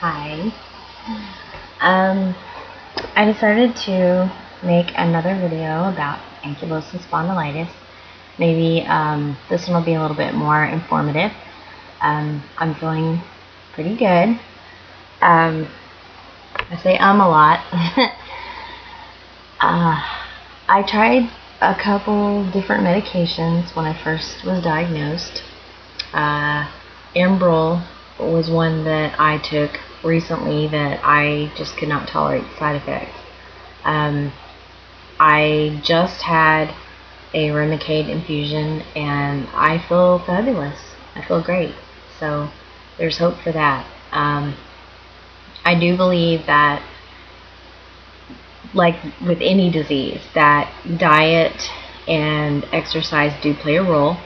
Hi. Um, I decided to make another video about ankylosing spondylitis. Maybe this one will be a little bit more informative. I'm feeling pretty good. I say a lot. I tried a couple different medications when I first was diagnosed. Enbrel was one that I took recently that I just could not tolerate the side effects. I just had a Remicade infusion and I feel fabulous. I feel great. So there's hope for that. I do believe that, like with any disease, that diet and exercise do play a role.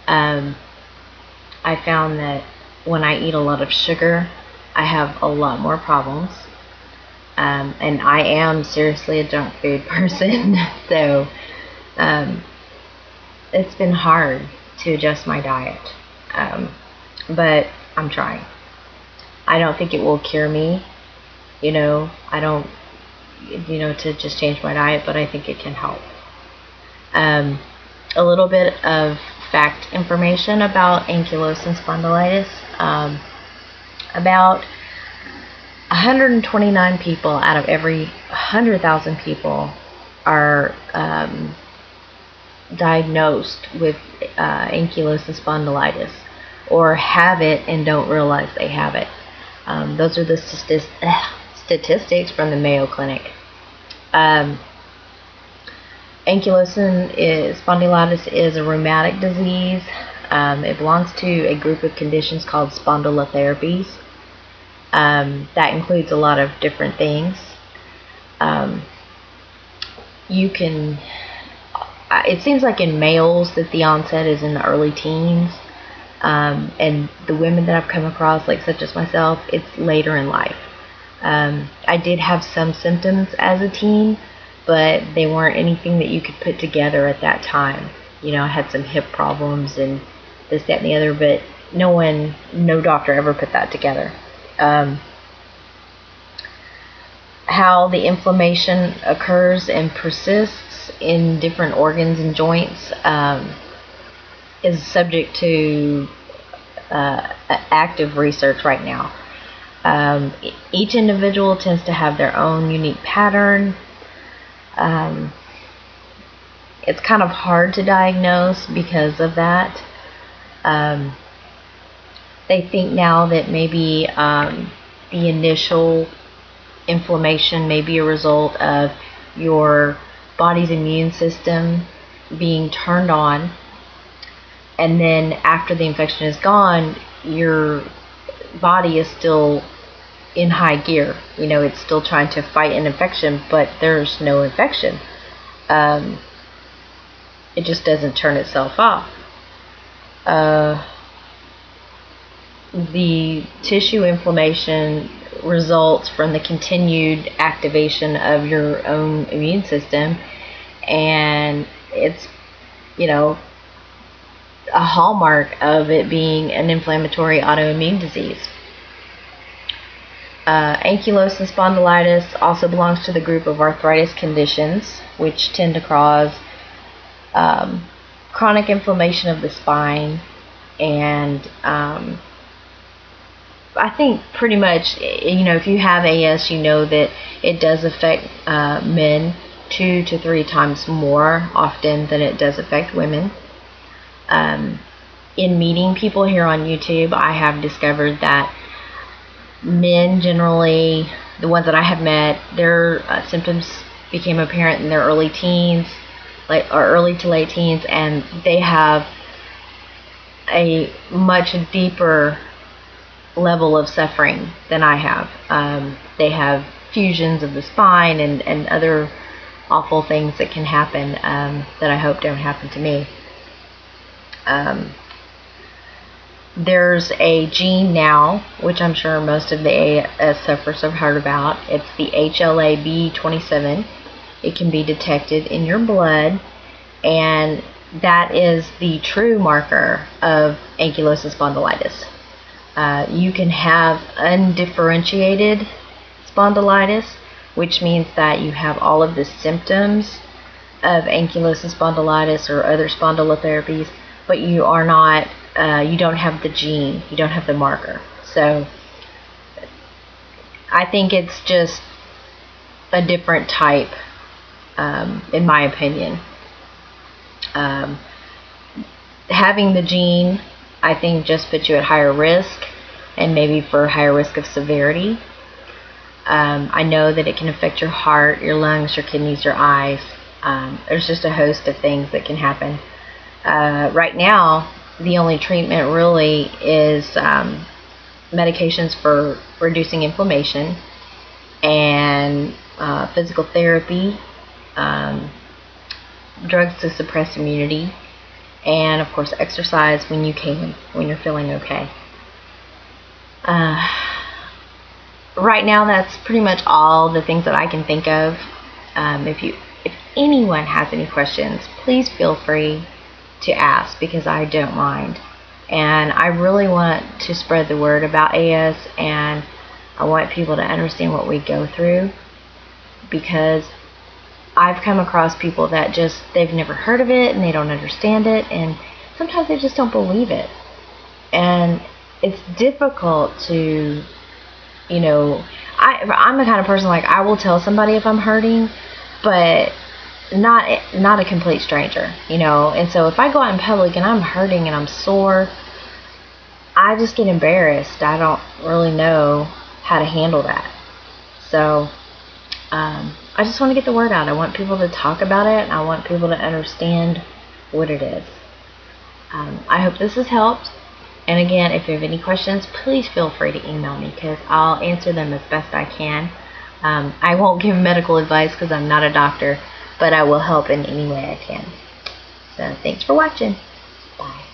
I found that when I eat a lot of sugar, I have a lot more problems. And I am seriously a junk food person, so it's been hard to adjust my diet. But I'm trying. I don't think it will cure me, I don't, to just change my diet, but I think it can help. A little bit of fact information about ankylosing spondylitis. About 129 people out of every 100,000 people are diagnosed with ankylosing spondylitis, or have it and don't realize they have it. Those are the statistics from the Mayo Clinic. Ankylosing spondylitis is a rheumatic disease. It belongs to a group of conditions called spondylotherapies. That includes a lot of different things. It seems like in males that the onset is in the early teens. And the women that I've come across, like such as myself, it's later in life. I did have some symptoms as a teen, but they weren't anything that you could put together at that time. I had some hip problems and this, that, and the other, but no doctor ever put that together. How the inflammation occurs and persists in different organs and joints is subject to active research right now. Each individual tends to have their own unique pattern. It's kind of hard to diagnose because of that. They think now that maybe the initial inflammation may be a result of your body's immune system being turned on, and then after the infection is gone, your body is still in high gear. It's still trying to fight an infection, but there's no infection. It just doesn't turn itself off. The tissue inflammation results from the continued activation of your own immune system, and it's, a hallmark of it being an inflammatory autoimmune disease. Ankylosing spondylitis also belongs to the group of arthritis conditions, which tend to cause chronic inflammation of the spine, and I think pretty much, if you have AS, you know that it does affect men 2 to 3 times more often than it does affect women. In meeting people here on YouTube, I have discovered that men generally, the ones that I have met, their symptoms became apparent in their early teens, or early to late teens, and they have a much deeper level of suffering than I have. They have fusions of the spine and other awful things that can happen that I hope don't happen to me. There's a gene now, which I'm sure most of the AS sufferers have heard about. It's the HLA-B27. It can be detected in your blood, and that is the true marker of ankylosing spondylitis. You can have undifferentiated spondylitis, which means that you have all of the symptoms of ankylosing spondylitis or other spondylotherapies, but you are not, you don't have the gene, you don't have the marker. So I think it's just a different type, in my opinion. Having the gene, I think, just puts you at higher risk, and maybe for higher risk of severity. I know that it can affect your heart, your lungs, your kidneys, your eyes. There's just a host of things that can happen. Right now, the only treatment really is medications for reducing inflammation and physical therapy, drugs to suppress immunity, and of course exercise when you can, when you're feeling okay. Right now, that's pretty much all the things that I can think of. If anyone has any questions, please feel free to ask, because I don't mind. And I really want to spread the word about AS, and I want people to understand what we go through, because I've come across people that they've never heard of it and they don't understand it, and sometimes they just don't believe it. And it's difficult to, I'm the kind of person, like, I will tell somebody if I'm hurting, but not a complete stranger, And so if I go out in public and I'm hurting and I'm sore, I just get embarrassed. I don't really know how to handle that. So I just want to get the word out. I want people to talk about it, and I want people to understand what it is. I hope this has helped. And again, if you have any questions, please feel free to email me, because I'll answer them as best I can. I won't give medical advice because I'm not a doctor, but I will help in any way I can. So thanks for watching. Bye.